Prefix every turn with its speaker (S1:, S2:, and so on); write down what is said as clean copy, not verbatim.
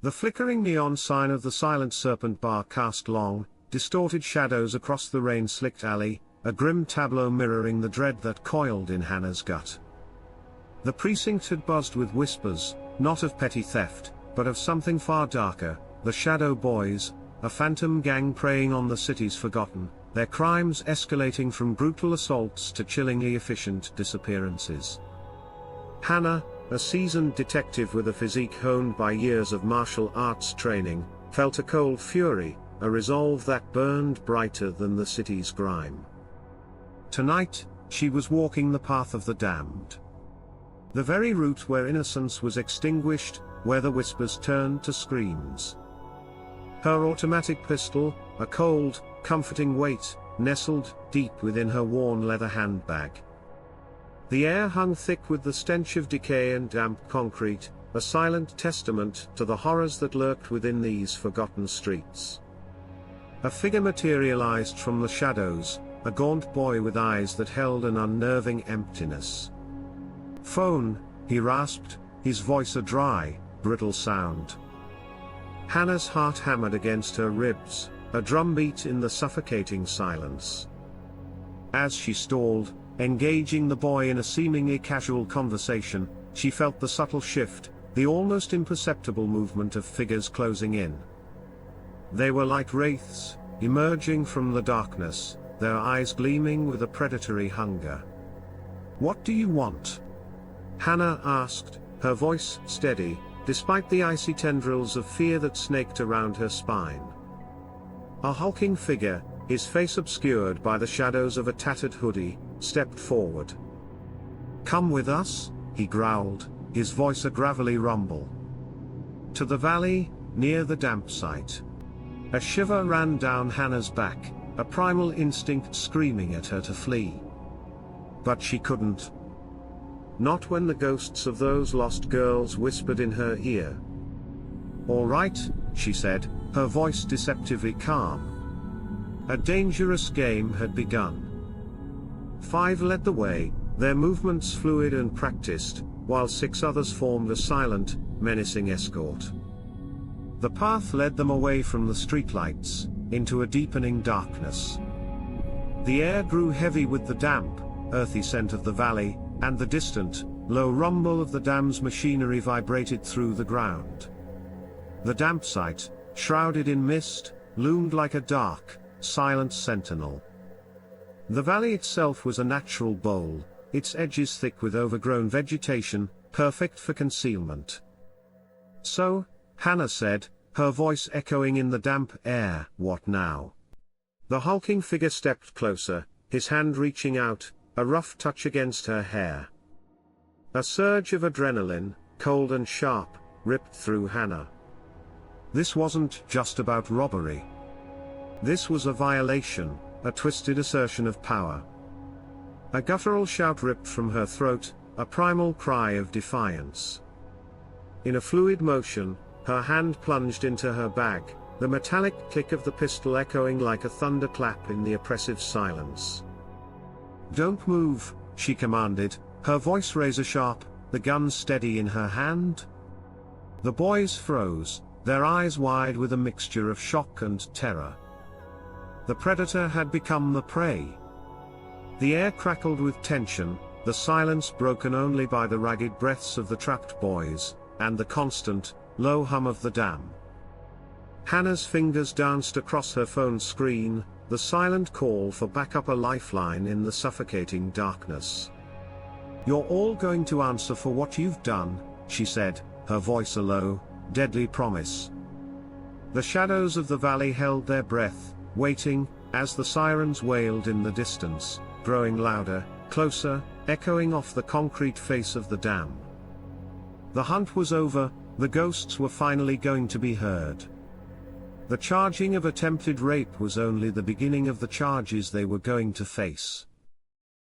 S1: The flickering neon sign of the Silent Serpent bar cast long, distorted shadows across the rain-slicked alley, a grim tableau mirroring the dread that coiled in Hannah's gut. The precinct had buzzed with whispers, not of petty theft, but of something far darker, the Shadow Boys, a phantom gang preying on the city's forgotten, their crimes escalating from brutal assaults to chillingly efficient disappearances. Hanna, a seasoned detective with a physique honed by years of martial arts training, felt a cold fury, a resolve that burned brighter than the city's grime. Tonight, she was walking the path of the damned. The very route where innocence was extinguished, where the whispers turned to screams. Her automatic pistol, a cold, comforting weight, nestled deep within her worn leather handbag. The air hung thick with the stench of decay and damp concrete, a silent testament to the horrors that lurked within these forgotten streets. A figure materialized from the shadows, a gaunt boy with eyes that held an unnerving emptiness. "Phone," he rasped, his voice a dry, brittle sound. Hannah's heart hammered against her ribs, a drumbeat in the suffocating silence. As she stalled, engaging the boy in a seemingly casual conversation, she felt the subtle shift, the almost imperceptible movement of figures closing in. They were like wraiths, emerging from the darkness, their eyes gleaming with a predatory hunger. "What do you want?" Hanna asked, her voice steady, despite the icy tendrils of fear that snaked around her spine. A hulking figure, his face obscured by the shadows of a tattered hoodie, stepped forward. "Come with us," he growled, his voice a gravelly rumble. "To the valley, near the damp site." A shiver ran down Hannah's back, a primal instinct screaming at her to flee. But she couldn't. Not when the ghosts of those lost girls whispered in her ear. "All right," she said, her voice deceptively calm. A dangerous game had begun. 5 led the way, their movements fluid and practiced, while 6 others formed a silent, menacing escort. The path led them away from the streetlights, into a deepening darkness. The air grew heavy with the damp, earthy scent of the valley, and the distant, low rumble of the dam's machinery vibrated through the ground. The damp site, shrouded in mist, loomed like a dark, silent sentinel. The valley itself was a natural bowl, its edges thick with overgrown vegetation, perfect for concealment. "So," Hanna said, her voice echoing in the damp air, "what now?" The hulking figure stepped closer, his hand reaching out, a rough touch against her hair. A surge of adrenaline, cold and sharp, ripped through Hanna. This wasn't just about robbery. This was a violation, a twisted assertion of power. A guttural shout ripped from her throat, a primal cry of defiance. In a fluid motion, her hand plunged into her bag, the metallic click of the pistol echoing like a thunderclap in the oppressive silence. "Don't move," she commanded, her voice razor-sharp, the gun steady in her hand. The boys froze, their eyes wide with a mixture of shock and terror. The predator had become the prey. The air crackled with tension, the silence broken only by the ragged breaths of the trapped boys, and the constant, low hum of the dam. Hannah's fingers danced across her phone screen, the silent call for backup, a lifeline in the suffocating darkness. "You're all going to answer for what you've done," she said, her voice a low, deadly promise. The shadows of the valley held their breath, waiting, as the sirens wailed in the distance, growing louder, closer, echoing off the concrete face of the dam. The hunt was over, the ghosts were finally going to be heard. The charging of attempted rape was only the beginning of the charges they were going to face.